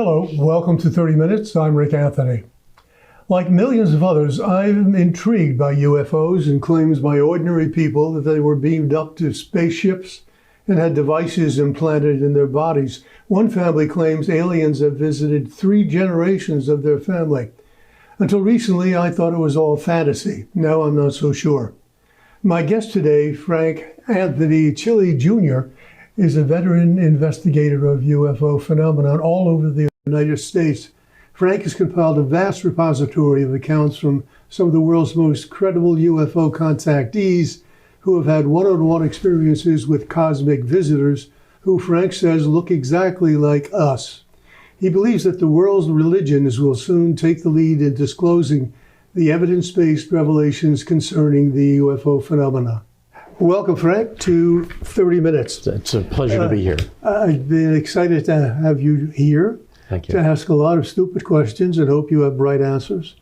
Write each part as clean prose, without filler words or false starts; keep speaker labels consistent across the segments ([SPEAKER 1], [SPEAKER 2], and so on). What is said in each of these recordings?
[SPEAKER 1] Hello, welcome to 30 Minutes. I'm Rick Anthony. Like millions of others, I'm intrigued by UFOs and claims by ordinary people that they were beamed up to spaceships and had devices implanted in their bodies. One family claims aliens have visited 3 generations of their family. Until recently, I thought it was all fantasy. Now I'm not so sure. My guest today, Frank Anthony Chille Jr., is a veteran investigator of UFO phenomenon all over the United States. Frank has compiled a vast repository of accounts from some of the world's most credible UFO contactees who have had one-on-one experiences with cosmic visitors who, Frank says, look exactly like us. He believes that the world's religions will soon take the lead in disclosing the evidence-based revelations concerning the UFO phenomena. Welcome, Frank, to 30 Minutes.
[SPEAKER 2] It's a pleasure to be here.
[SPEAKER 1] I've been excited to have you here.
[SPEAKER 2] Thank you.
[SPEAKER 1] To ask a lot of stupid questions and hope you have bright answers.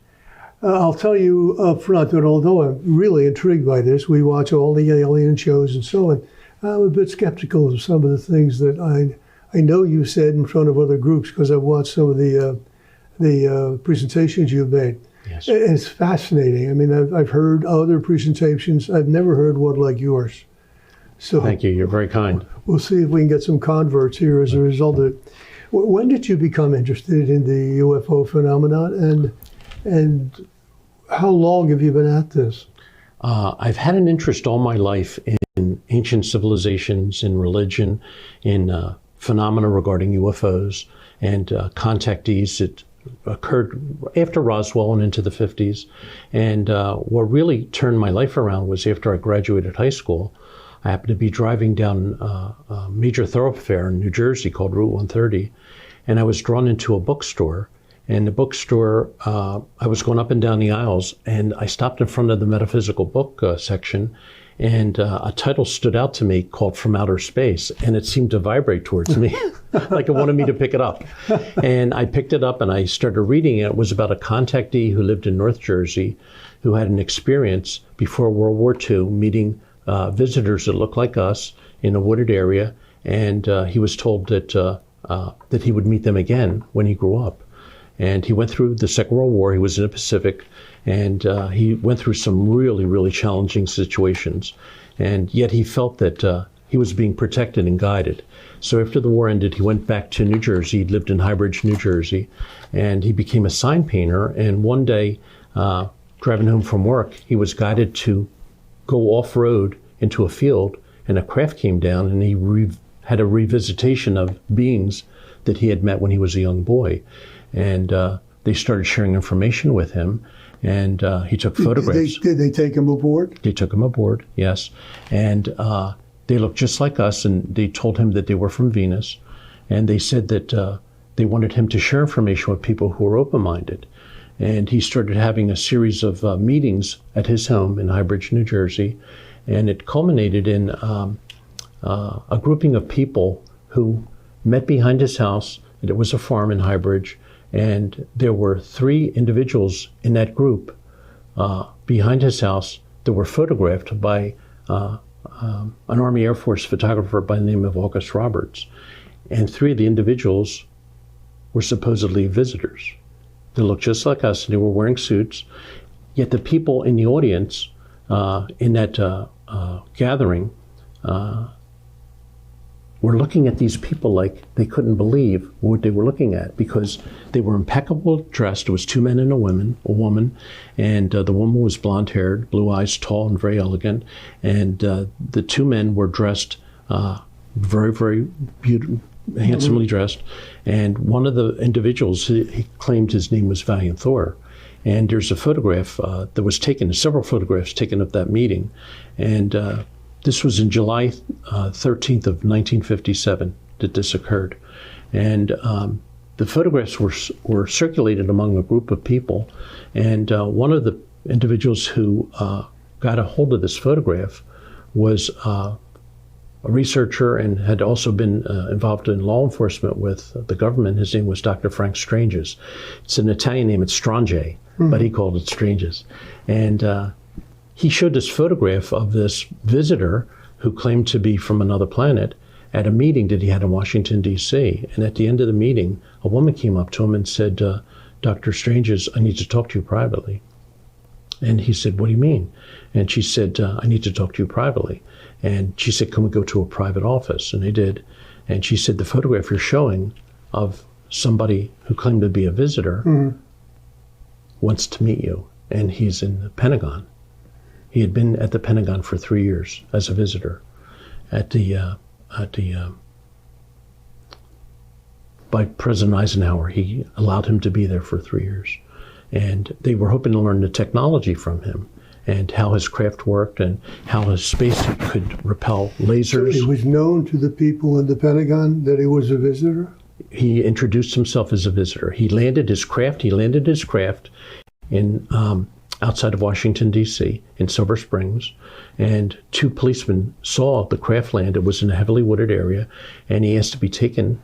[SPEAKER 1] I'll tell you up front that although I'm really intrigued by this, we watch all the alien shows and so on, I'm a bit skeptical of some of the things that I know you said in front of other groups because I've watched some of the presentations you've made.
[SPEAKER 2] Yes.
[SPEAKER 1] It's fascinating. I mean, I've heard other presentations. I've never heard one like yours. So
[SPEAKER 2] thank you. You're very kind.
[SPEAKER 1] We'll see if we can get some converts here as a result of it. When did you become interested in the UFO phenomenon, and how long have you been at this?
[SPEAKER 2] I've had an interest all my life in ancient civilizations, in religion, in phenomena regarding UFOs and contactees. It occurred after Roswell and into the 50s. And what really turned my life around was after I graduated high school. I happened to be driving down a major thoroughfare in New Jersey called Route 130, and I was drawn into a bookstore. And the bookstore, I was going up and down the aisles, and I stopped in front of the metaphysical book section, and a title stood out to me called From Outer Space, and it seemed to vibrate towards me, like it wanted me to pick it up. And I picked it up and I started reading it. It was about a contactee who lived in North Jersey who had an experience before World War II meeting visitors that looked like us in a wooded area, and he was told that he would meet them again when he grew up. And he went through the Second World War. He was in the Pacific, and he went through some really, really challenging situations. And yet he felt that he was being protected and guided. So after the war ended, he went back to New Jersey. He lived in Highbridge, New Jersey, and he became a sign painter. And one day, driving home from work, he was guided to go off-road into a field, and a craft came down, and he had a revisitation of beings that he had met when he was a young boy. And they started sharing information with him, and he took photographs.
[SPEAKER 1] Did they take him aboard?
[SPEAKER 2] They took him aboard, yes. And they looked just like us, and they told him that they were from Venus. And they said that they wanted him to share information with people who were open-minded. And he started having a series of meetings at his home in Highbridge, New Jersey. And it culminated in a grouping of people who met behind his house. It was a farm in Highbridge. And there were 3 individuals in that group behind his house that were photographed by an Army Air Force photographer by the name of August Roberts. And 3 of the individuals were supposedly visitors. They looked just like us, and they were wearing suits. Yet the people in the audience in that gathering were looking at these people like they couldn't believe what they were looking at, because they were impeccable dressed. It was 2 men and a woman, and the woman was blonde-haired, blue eyes, tall and very elegant, and the 2 men were dressed very, very beautiful, handsomely dressed. And one of the individuals, he claimed his name was Valiant Thor. And there's a photograph that was taken, several photographs taken of that meeting. And this was in July 13th of 1957 that this occurred. And the photographs were circulated among a group of people. And one of the individuals who got a hold of this photograph was a researcher and had also been involved in law enforcement with the government. His name was Dr. Frank Stranges. It's an Italian name, it's Strange, but he called it Stranges. And he showed this photograph of this visitor who claimed to be from another planet, at a meeting that he had in Washington, D.C. And at the end of the meeting, a woman came up to him and said, Dr. Stranges, I need to talk to you privately. And he said, what do you mean? And she said, I need to talk to you privately. And she said, can we go to a private office? And they did. And she said, the photograph you're showing of somebody who claimed to be a visitor wants to meet you. And he's in the Pentagon. He had been at the Pentagon for 3 years as a visitor. By President Eisenhower, he allowed him to be there for 3 years. And they were hoping to learn the technology from him and how his craft worked and how his spacesuit could repel lasers.
[SPEAKER 1] So it was known to the people in the Pentagon that he was a visitor?
[SPEAKER 2] He introduced himself as a visitor. He landed his craft in outside of Washington, D.C., in Silver Springs, and 2 policemen saw the craft land. It was in a heavily wooded area, and he asked to be taken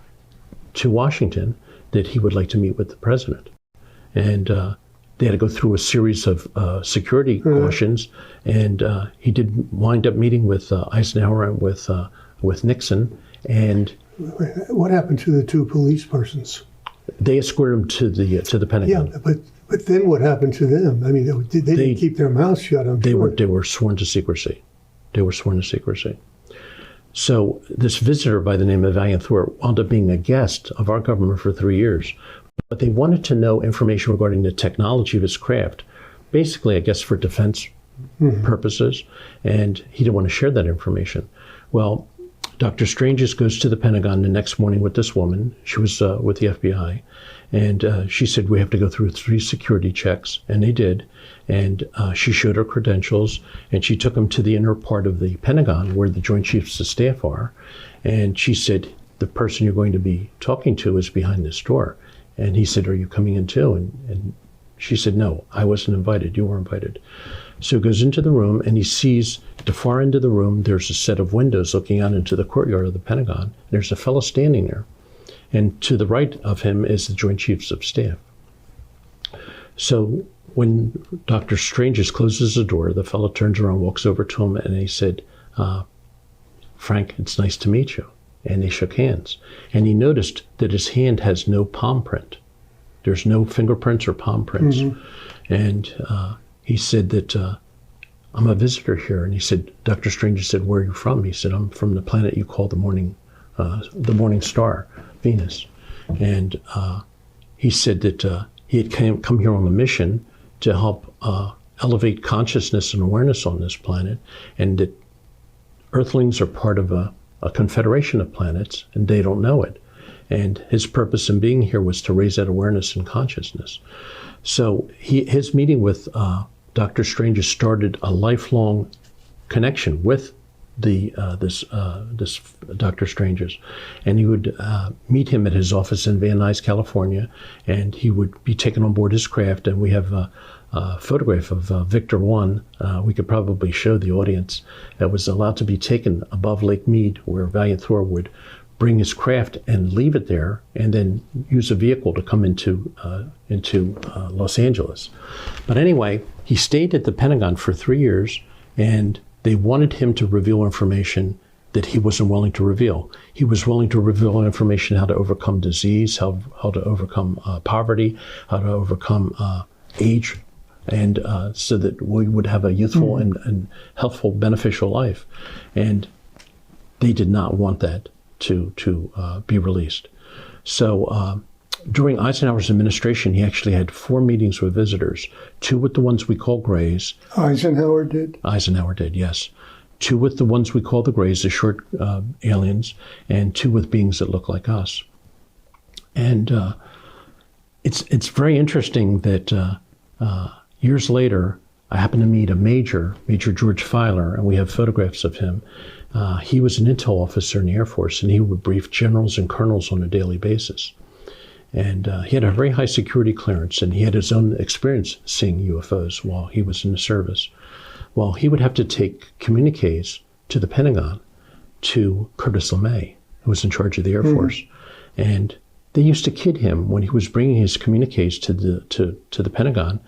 [SPEAKER 2] to Washington, that he would like to meet with the president. And they had to go through a series of security cautions, and he did wind up meeting with Eisenhower and with Nixon. And
[SPEAKER 1] what happened to the 2 police persons?
[SPEAKER 2] They escorted him to the Pentagon.
[SPEAKER 1] Yeah, but then what happened to them? I mean, they didn't keep their mouths shut.
[SPEAKER 2] They were sworn to secrecy. So this visitor by the name of Valiant Thor wound up being a guest of our government for 3 years. But they wanted to know information regarding the technology of his craft, basically, I guess, for defense purposes, and he didn't want to share that information. Well, Dr. Stranges goes to the Pentagon the next morning with this woman. She was with the FBI, and she said, we have to go through 3 security checks, and they did. And she showed her credentials, and she took him to the inner part of the Pentagon where the Joint Chiefs of Staff are, and she said, the person you're going to be talking to is behind this door. And he said, are you coming in too? And she said, no, I wasn't invited. You were invited. So he goes into the room, and he sees at the far end of the room, there's a set of windows looking out into the courtyard of the Pentagon. There's a fellow standing there. And to the right of him is the Joint Chiefs of Staff. So when Dr. Stranges closes the door, the fellow turns around, walks over to him, and he said, Frank, it's nice to meet you. And they shook hands. And he noticed that his hand has no palm print. There's no fingerprints or palm prints. And he said that, I'm a visitor here. And he said, Dr. Strange said, where are you from? He said, I'm from the planet you call the morning star, Venus. And he said that he had come here on a mission to help elevate consciousness and awareness on this planet, and that Earthlings are part of a confederation of planets, and they don't know it. And his purpose in being here was to raise that awareness and consciousness. So his meeting with Dr. Strange started a lifelong connection with this Dr. Strange's, and he would meet him at his office in Van Nuys, California, and he would be taken on board his craft. And we have a photograph of Victor 1. We could probably show the audience, that was allowed to be taken above Lake Mead, where Valiant Thor would bring his craft and leave it there, and then use a vehicle to come into Los Angeles. But anyway, he stayed at the Pentagon for 3 years, and they wanted him to reveal information that he wasn't willing to reveal. He was willing to reveal information how to overcome disease, how to overcome poverty, how to overcome age, and so that we would have a youthful and healthful, beneficial life. And they did not want that to be released. So during Eisenhower's administration, he actually had 4 meetings with visitors, 2 with the ones we call Greys.
[SPEAKER 1] Eisenhower did?
[SPEAKER 2] Eisenhower did, yes. 2 with the ones we call the Greys, the short aliens, and 2 with beings that look like us. And it's very interesting that years later, I happened to meet a Major George Filer, and we have photographs of him. He was an intel officer in the Air Force, and he would brief generals and colonels on a daily basis. And he had a very high security clearance, and he had his own experience seeing UFOs while he was in the service. Well, he would have to take communiques to the Pentagon to Curtis LeMay, who was in charge of the Air Force. And they used to kid him when he was bringing his communiques to the Pentagon.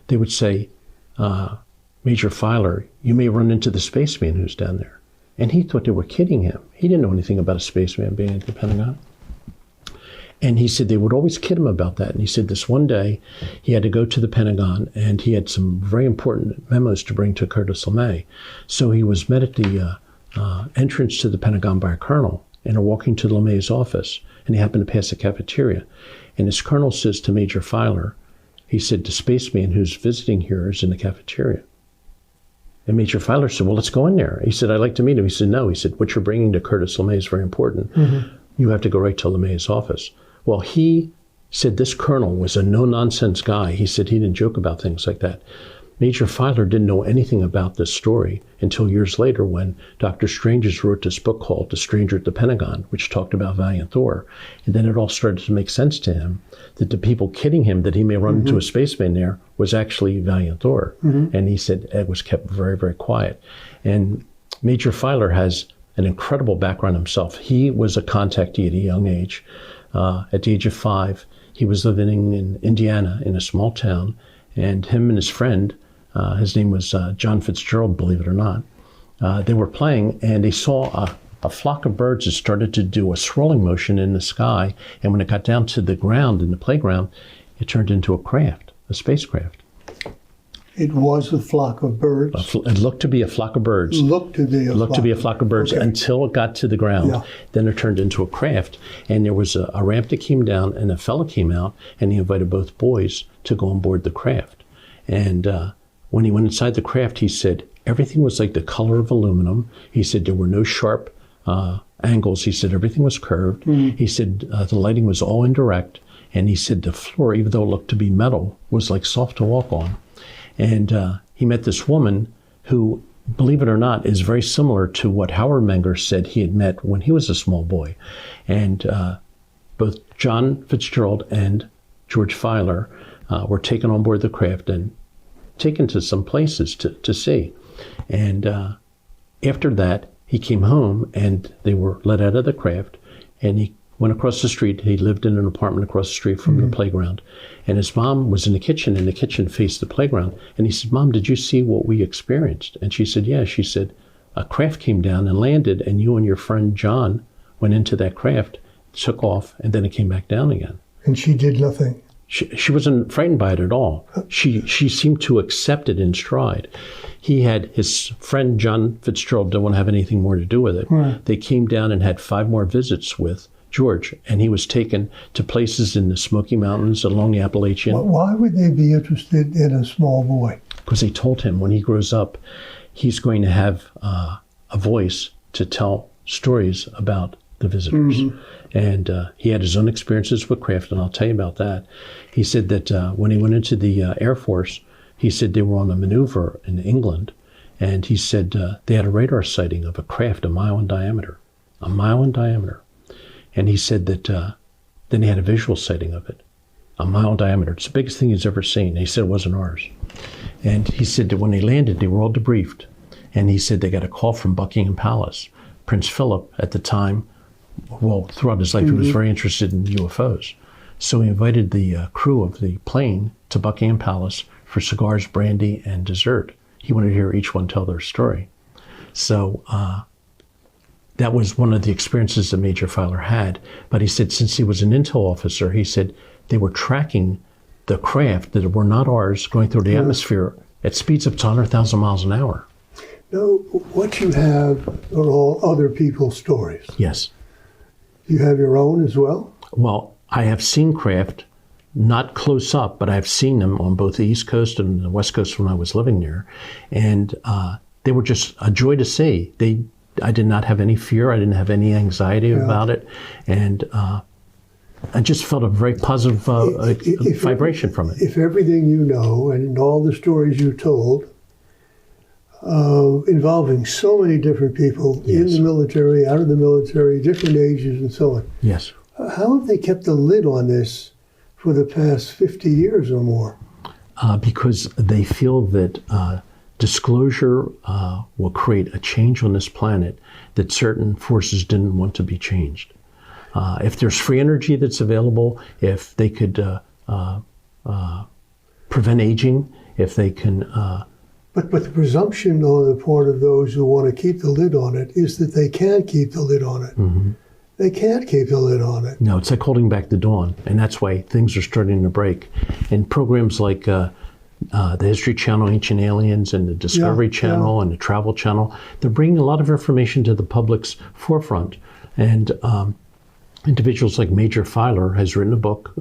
[SPEAKER 2] They would say, Major Filer, you may run into the spaceman who's down there. And he thought they were kidding him. He didn't know anything about a spaceman being at the Pentagon. And he said they would always kid him about that. And he said this one day he had to go to the Pentagon and he had some very important memos to bring to Curtis LeMay. So he was met at the entrance to the Pentagon by a colonel and walking to LeMay's office. And he happened to pass the cafeteria. And his colonel says to Major Filer, he said, the spaceman who's visiting here is in the cafeteria. And Major Filer said, well, let's go in there. He said, I'd like to meet him. He said, no. He said, what you're bringing to Curtis LeMay is very important. You have to go right to LeMay's office. Well, he said this colonel was a no-nonsense guy. He said he didn't joke about things like that. Major Filer didn't know anything about this story until years later when Dr. Stranges wrote this book called The Stranger at the Pentagon, which talked about Valiant Thor. And then it all started to make sense to him that the people kidding him that he may run into a spaceman there was actually Valiant Thor. And he said it was kept very, very quiet. And Major Filer has an incredible background himself. He was a contactee at a young age. At the age of 5, he was living in Indiana in a small town, and him and his friend, his name was John Fitzgerald, believe it or not, they were playing and they saw a flock of birds that started to do a swirling motion in the sky, and when it got down to the ground in the playground, it turned into a craft, a spacecraft.
[SPEAKER 1] It was a flock of birds.
[SPEAKER 2] It looked to be a flock of birds.
[SPEAKER 1] Looked to be a flock
[SPEAKER 2] of birds
[SPEAKER 1] okay.
[SPEAKER 2] Until it got to the ground.
[SPEAKER 1] Yeah.
[SPEAKER 2] Then it turned into a craft. And there was a ramp that came down, and a fella came out, and he invited both boys to go on board the craft. And when he went inside the craft, he said everything was like the color of aluminum. He said there were no sharp angles. He said everything was curved. He said the lighting was all indirect. And he said the floor, even though it looked to be metal, was like soft to walk on. And he met this woman who, believe it or not, is very similar to what Howard Menger said he had met when he was a small boy. And both John Fitzgerald and George Filer were taken on board the craft and taken to some places to see. And after that, he came home and they were let out of the craft, and he went across the street. He lived in an apartment across the street from the playground. And his mom was in the kitchen, and the kitchen faced the playground. And he said, Mom, did you see what we experienced? And she said, yeah. She said, a craft came down and landed, and you and your friend John went into that craft, took off, and then it came back down again.
[SPEAKER 1] And she did nothing?
[SPEAKER 2] She wasn't frightened by it at all. She seemed to accept it in stride. He had his friend John Fitzgerald didn't want to have anything more to do with it. Right. They came down and had 5 more visits with George, and he was taken to places in the Smoky Mountains along the Appalachian.
[SPEAKER 1] Why would they be interested in a small boy?
[SPEAKER 2] Because they told him when he grows up, he's going to have a voice to tell stories about the visitors. And he had his own experiences with craft, and I'll tell you about that. He said that when he went into the Air Force, he said they were on a maneuver in England, and he said they had a radar sighting of a craft a mile in diameter. And he said that then he had a visual sighting of it, a mile in diameter. It's the biggest thing he's ever seen. And he said it wasn't ours. And he said that when they landed, they were all debriefed. And he said they got a call from Buckingham Palace. Prince Philip, at the time, well, throughout his life, he was very interested in UFOs. So he invited the crew of the plane to Buckingham Palace for cigars, brandy, and dessert. He wanted to hear each one tell their story. So that was one of the experiences that Major Filer had. But he said since he was an intel officer, he said they were tracking the craft that were not ours going through the atmosphere at speeds up to 100,000 miles an hour.
[SPEAKER 1] Now, what you have are all other people's stories.
[SPEAKER 2] Yes.
[SPEAKER 1] You have your own as well?
[SPEAKER 2] Well, I have seen craft, not close up, but I've seen them on both the East Coast and the West Coast when I was living there. And they were just a joy to see. I did not have any fear. I didn't have any anxiety about it. And I just felt a very positive vibration from it.
[SPEAKER 1] If everything you know and all the stories you told, involving so many different people in the military, out of the military, different ages and so on.
[SPEAKER 2] Yes.
[SPEAKER 1] How have they kept the lid on this for the past 50 years or more?
[SPEAKER 2] Because they feel that disclosure will create a change on this planet that certain forces didn't want to be changed. If there's free energy that's available, if they could prevent aging, if they can...
[SPEAKER 1] But the presumption on the part of those who want to keep the lid on it is that they can keep the lid on it.
[SPEAKER 2] Mm-hmm.
[SPEAKER 1] They can't keep the lid on it.
[SPEAKER 2] No, it's like holding back the dawn, and that's why things are starting to break. And programs like the History Channel, Ancient Aliens, and the Discovery Channel, and the Travel Channel, they're bringing a lot of information to the public's forefront. And individuals like Major Filer has written a book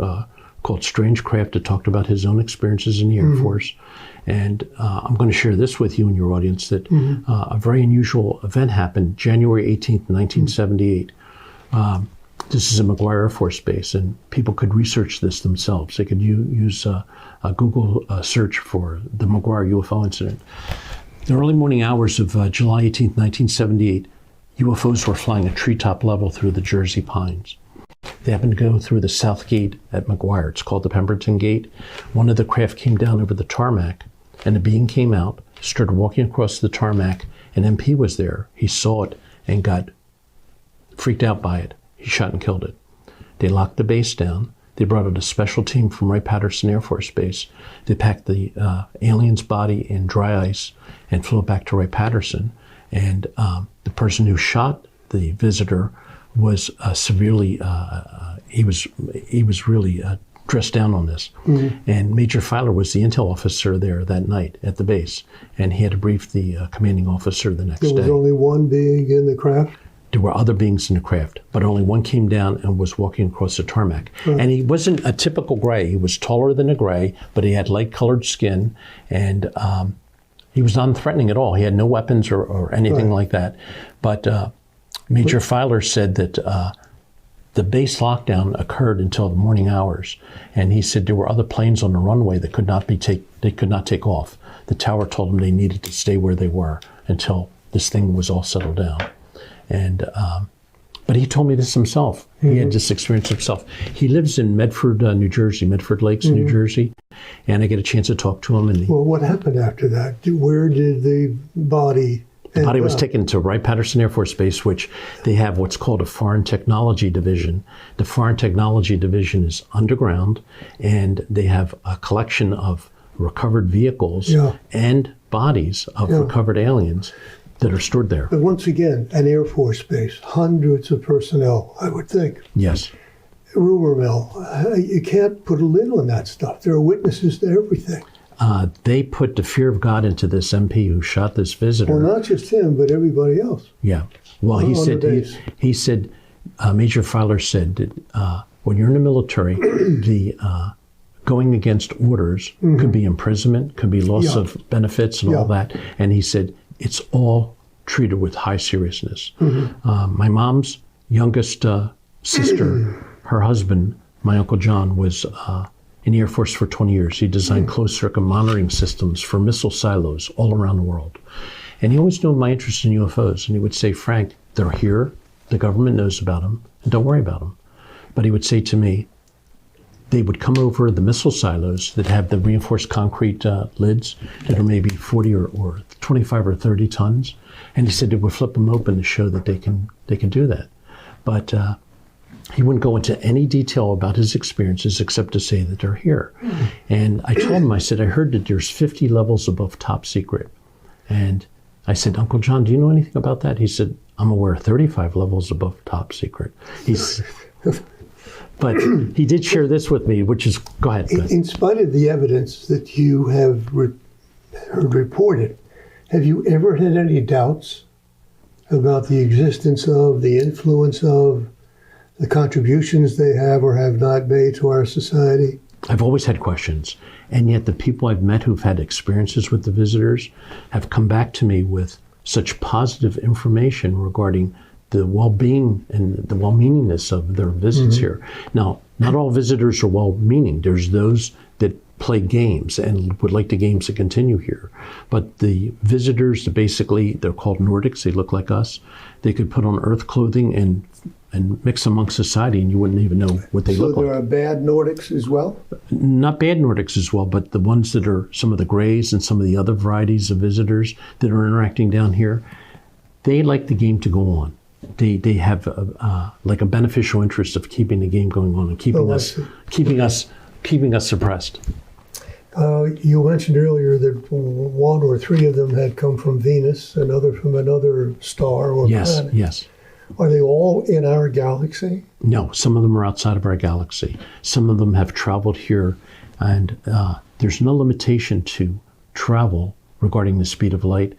[SPEAKER 2] called Strange Craft that talked about his own experiences in the Air Force. And I'm going to share this with you and your audience, that a very unusual event happened January 18th, 1978. This is a McGuire Air Force Base, and people could research this themselves. They could use a Google search for the McGuire UFO incident. The early morning hours of July 18th, 1978, UFOs were flying at treetop level through the Jersey Pines. They happened to go through the south gate at McGuire. It's called the Pemberton Gate. One of the craft came down over the tarmac, and a being came out, started walking across the tarmac. An MP was there. He saw it and got freaked out by it. He shot and killed it. They locked the base down. They brought out a special team from Wright-Patterson Air Force Base. They packed the alien's body in dry ice and flew it back to Wright-Patterson. And the person who shot the visitor was severely, he was really dressed down on this. And Major Filer was the intel officer there that night at the base. And he had to brief the commanding officer the next day.
[SPEAKER 1] There was only one being in the craft?
[SPEAKER 2] There were other beings in the craft, but only one came down and was walking across the tarmac. And he wasn't a typical gray. He was taller than a gray, but he had light-colored skin, and he was non-threatening at all. He had no weapons or anything like that. But Major Filer said that the base lockdown occurred until the morning hours, and he said there were other planes on the runway that could not take off. The tower told them they needed to stay where they were until this thing was all settled down. And but he told me this himself. He had this experience himself. He lives in Medford, New Jersey, Medford Lakes, New Jersey, and I get a chance to talk to him. And
[SPEAKER 1] well, what happened after that? Where did the body?
[SPEAKER 2] The body was taken to Wright-Patterson Air Force Base, which they have what's called a Foreign Technology Division. The Foreign Technology Division is underground, and they have a collection of recovered vehicles and bodies of recovered aliens that are stored there.
[SPEAKER 1] But once again, an Air Force base, hundreds of personnel, I would think.
[SPEAKER 2] Yes.
[SPEAKER 1] Rumor mill. You can't put a lid on that stuff. There are witnesses to everything.
[SPEAKER 2] They put the fear of God into this MP who shot this visitor.
[SPEAKER 1] Well, not just him, but everybody else.
[SPEAKER 2] Yeah. Well, he said, Major Filer said that when you're in the military, the going against orders could be imprisonment, could be loss of benefits and all that. And he said, it's all treated with high seriousness. My mom's youngest sister, her husband, my Uncle John, was in the Air Force for 20 years. He designed closed-circuit monitoring systems for missile silos all around the world. And he always knew my interest in UFOs. And he would say, Frank, they're here. The government knows about them. And don't worry about them. But he would say to me, they would come over the missile silos that have the reinforced concrete lids that are maybe 40 or 25 or 30 tons. And he said they would flip them open to show that they can do that. But he wouldn't go into any detail about his experiences except to say that they're here. And I told him, I said, I heard that there's 50 levels above top secret. And I said, Uncle John, do you know anything about that? He said, I'm aware of 35 levels above top secret. But he did share this with me, which is, go ahead.
[SPEAKER 1] In spite of the evidence that you have heard reported, have you ever had any doubts about the existence of, the influence of, the contributions they have or have not made to our society?
[SPEAKER 2] I've always had questions. And yet the people I've met who've had experiences with the visitors have come back to me with such positive information regarding the well-being and the well-meaningness of their visits here. Now, not all visitors are well-meaning. There's those that play games and would like the games to continue here. But the visitors, basically, they're called Nordics. They look like us. They could put on Earth clothing and mix amongst society, and you wouldn't even know what they look like.
[SPEAKER 1] So there are bad Nordics as well?
[SPEAKER 2] Not bad Nordics as well, but the ones that are some of the grays and some of the other varieties of visitors that are interacting down here, they like the game to go on. They have like a beneficial interest of keeping the game going on and keeping us suppressed.
[SPEAKER 1] You mentioned earlier that one or three of them had come from Venus, another from another star or planet.
[SPEAKER 2] Yes.
[SPEAKER 1] Are they all in our galaxy?
[SPEAKER 2] No, some of them are outside of our galaxy. Some of them have traveled here, and there's no limitation to travel regarding the speed of light.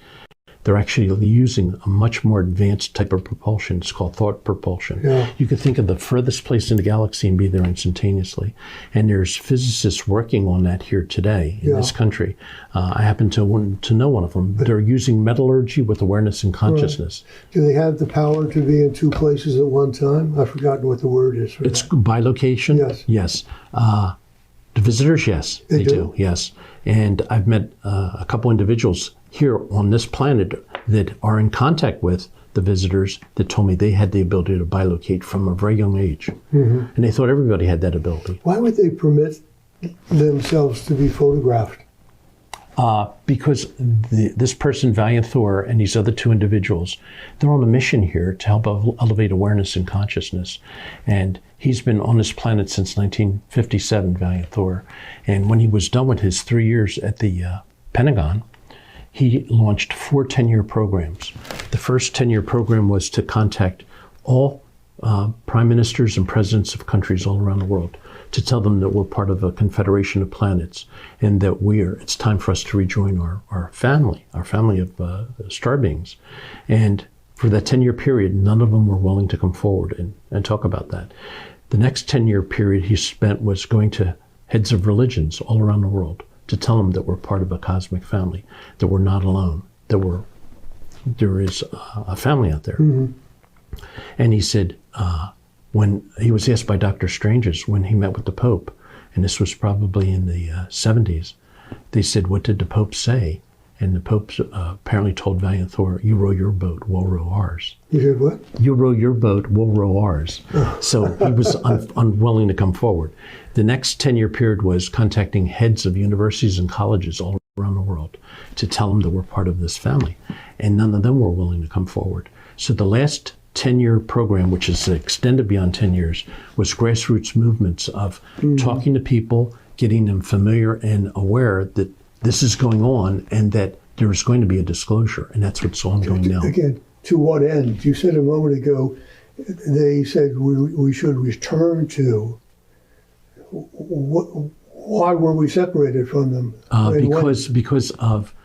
[SPEAKER 2] They're actually using a much more advanced type of propulsion. It's called thought propulsion.
[SPEAKER 1] Yeah.
[SPEAKER 2] You can think of the furthest place in the galaxy and be there instantaneously. And there's physicists working on that here today in this country. I happen to know one of them. They're using metallurgy with awareness and consciousness.
[SPEAKER 1] Right. Do they have the power to be in two places at one time? I've forgotten what the word is for
[SPEAKER 2] It's
[SPEAKER 1] that.
[SPEAKER 2] bilocation?
[SPEAKER 1] Yes.
[SPEAKER 2] Yes. The visitors, yes, they do. Yes. And I've met a couple individuals here on this planet that are in contact with the visitors that told me they had the ability to bilocate from a very young age. Mm-hmm. And they thought everybody had that ability.
[SPEAKER 1] Why would they permit themselves to be photographed?
[SPEAKER 2] Because this person, Valiant Thor, and these other two individuals, they're on a mission here to help elevate awareness and consciousness. And he's been on this planet since 1957, Valiant Thor. And when he was done with his 3 years at the Pentagon, he launched 4 10-year programs. The first 10-year program was to contact all prime ministers and presidents of countries all around the world to tell them that we're part of a confederation of planets and that it's time for us to rejoin our family of star beings. And for that 10-year period, none of them were willing to come forward and talk about that. The next 10-year period he spent was going to heads of religions all around the world to tell them that we're part of a cosmic family, that we're not alone, that there is a family out there. Mm-hmm. And he said, when he was asked by Dr. Stranges when he met with the Pope, and this was probably in the 70s, they said, what did the Pope say? And the Pope apparently told Valiant Thor, you row your boat, we'll row ours.
[SPEAKER 1] He said what?
[SPEAKER 2] You row your boat, we'll row ours. So he was unwilling to come forward. The next 10-year period was contacting heads of universities and colleges all around the world to tell them that we're part of this family. And none of them were willing to come forward. So the last 10-year program, which is extended beyond 10 years, was grassroots movements of talking to people, getting them familiar and aware that this is going on and that there is going to be a disclosure. And that's what's ongoing now.
[SPEAKER 1] Again, to what end? You said a moment ago, they said we should return to. Why were we separated from them?
[SPEAKER 2] Because of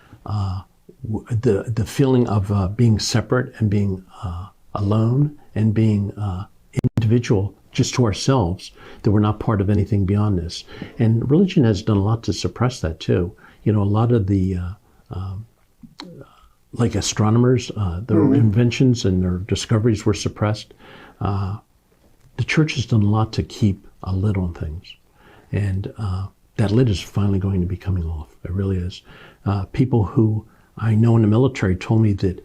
[SPEAKER 2] the feeling of being separate and being alone and being individual just to ourselves, that we're not part of anything beyond this. And religion has done a lot to suppress that too. You know, a lot of the like astronomers, their inventions and their discoveries were suppressed. The church has done a lot to keep a lid on things. And that lid is finally going to be coming off. It really is. People who I know in the military told me that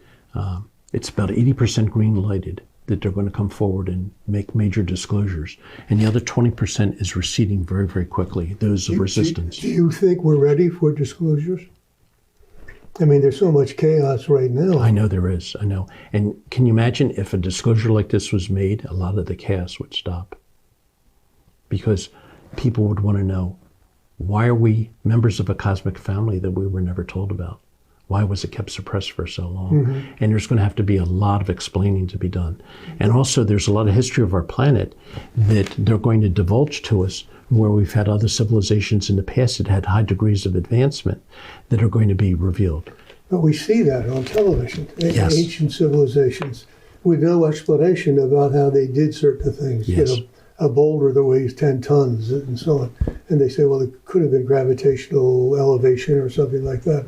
[SPEAKER 2] it's about 80% green lighted, that they're going to come forward and make major disclosures. And the other 20% is receding very, very quickly, those of resistance.
[SPEAKER 1] Do you think we're ready for disclosures? I mean, there's so much chaos right now.
[SPEAKER 2] I know there is, I know. And can you imagine if a disclosure like this was made, a lot of the chaos would stop? Because people would want to know, why are we members of a cosmic family that we were never told about? Why was it kept suppressed for so long? Mm-hmm. And there's going to have to be a lot of explaining to be done. And also there's a lot of history of our planet that they're going to divulge to us, where we've had other civilizations in the past that had high degrees of advancement that are going to be revealed.
[SPEAKER 1] But we see that on television,
[SPEAKER 2] yes.
[SPEAKER 1] Ancient civilizations, with no explanation about how they did certain things.
[SPEAKER 2] Yes.
[SPEAKER 1] You know, a boulder that weighs 10 tons and so on. And they say, well, it could have been gravitational elevation or something like that.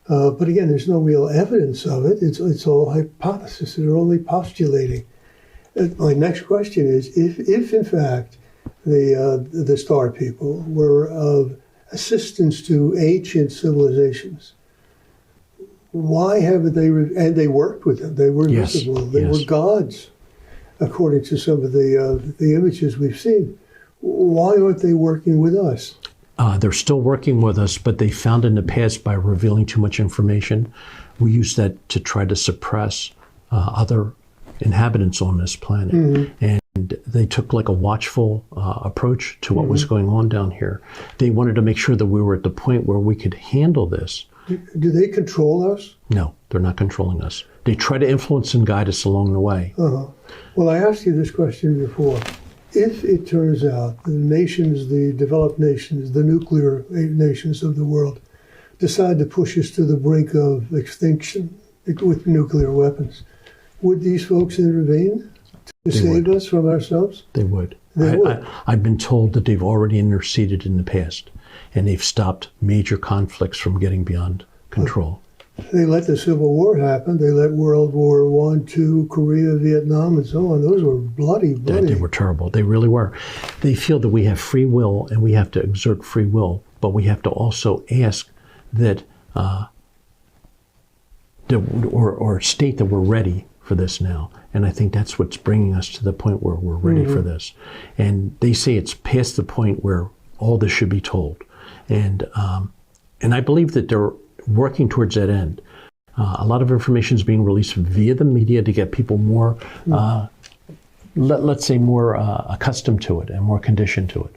[SPEAKER 1] But again, there's no real evidence of it. It's all hypothesis. They're only postulating. My next question is, if in fact the star people were of assistance to ancient civilizations, why haven't they? And they worked with them. They were invisible. They were gods, according to some of the images we've seen. Why aren't they working with us?
[SPEAKER 2] They're still working with us, but they found in the past by revealing too much information, we use that to try to suppress other inhabitants on this planet. Mm-hmm. And they took like a watchful approach to what was going on down here. They wanted to make sure that we were at the point where we could handle this.
[SPEAKER 1] Do they control us?
[SPEAKER 2] No, they're not controlling us. They try to influence and guide us along the way.
[SPEAKER 1] Well, I asked you this question before. If it turns out the nations, the developed nations, the nuclear nations of the world, decide to push us to the brink of extinction with nuclear weapons, would these folks intervene to save us from ourselves?
[SPEAKER 2] They would.
[SPEAKER 1] They would.
[SPEAKER 2] I've been told that they've already interceded in the past, and they've stopped major conflicts from getting beyond control.
[SPEAKER 1] They let the Civil War happen. They let World War I, II, Korea, Vietnam, and so on. Those were bloody.
[SPEAKER 2] They were terrible. They really were. They feel that we have free will, and we have to exert free will, but we have to also ask that, or state that we're ready for this now. And I think that's what's bringing us to the point where we're ready for this. And they say it's past the point where all this should be told. And I believe that they're working towards that end. A lot of information is being released via the media to get people more, let's say, more accustomed to it and more conditioned to it.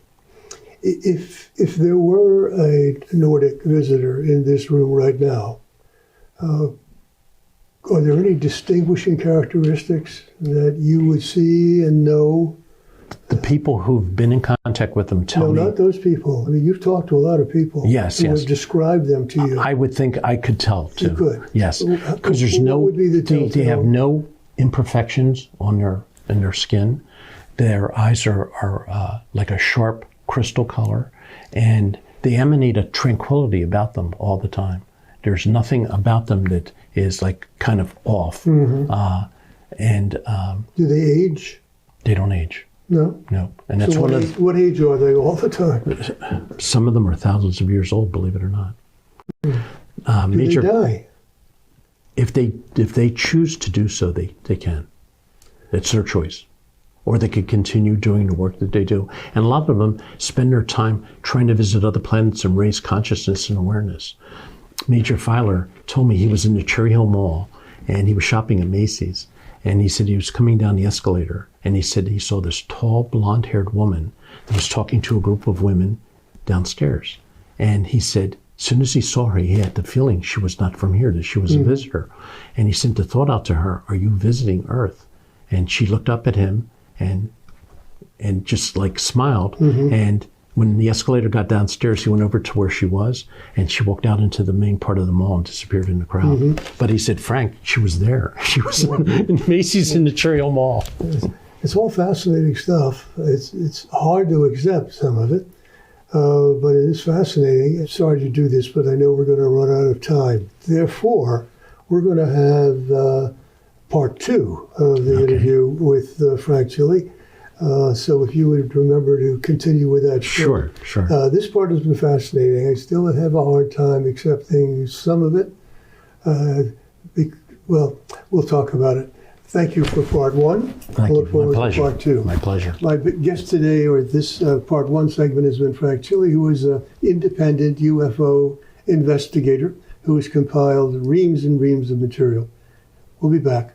[SPEAKER 1] If there were a Nordic visitor in this room right now, are there any distinguishing characteristics that you would see and know?
[SPEAKER 2] The people who've been in contact with them tell me.
[SPEAKER 1] No, not those people. I mean, you've talked to a lot of people.
[SPEAKER 2] Yes,
[SPEAKER 1] who have described them to you.
[SPEAKER 2] I would think I could tell too.
[SPEAKER 1] You could.
[SPEAKER 2] Yes, because there's
[SPEAKER 1] what would be the
[SPEAKER 2] they have no imperfections on their skin. Their eyes are like a sharp crystal color, and they emanate a tranquility about them all the time. There's nothing about them that is like kind of off. Do they age? They don't age.
[SPEAKER 1] No?
[SPEAKER 2] No. And that's
[SPEAKER 1] so what age are they all the time?
[SPEAKER 2] Some of them are thousands of years old, believe it or not.
[SPEAKER 1] Do they die?
[SPEAKER 2] If they choose to do so, they can. It's their choice. Or they could continue doing the work that they do. And a lot of them spend their time trying to visit other planets and raise consciousness and awareness. Major Filer told me he was in the Cherry Hill Mall and he was shopping at Macy's. And he said he was coming down the escalator and he said he saw this tall, blonde-haired woman that was talking to a group of women downstairs. And he said, as soon as he saw her, he had the feeling she was not from here, that she was a visitor. And he sent the thought out to her, are you visiting Earth? And she looked up at him and just like smiled. And when the escalator got downstairs, he went over to where she was, and she walked out into the main part of the mall and disappeared in the crowd. But he said, Frank, she was there. She was in Macy's in the Cherry Hill Mall.
[SPEAKER 1] It's all fascinating stuff. It's hard to accept some of it, but it is fascinating. I'm sorry to do this, but I know we're going to run out of time. Therefore, we're going to have part 2 of the interview with Frank Chille. So if you would remember to continue with that.
[SPEAKER 2] Sure.
[SPEAKER 1] This part has been fascinating. I still have a hard time accepting some of it. Well, we'll talk about it. Thank you for part 1.
[SPEAKER 2] Thank
[SPEAKER 1] I look
[SPEAKER 2] you.
[SPEAKER 1] forward
[SPEAKER 2] My pleasure.
[SPEAKER 1] to part 2.
[SPEAKER 2] My pleasure.
[SPEAKER 1] My guest today, or this part 1 segment, has been Frank Chille, who is an independent UFO investigator who has compiled reams and reams of material. We'll be back.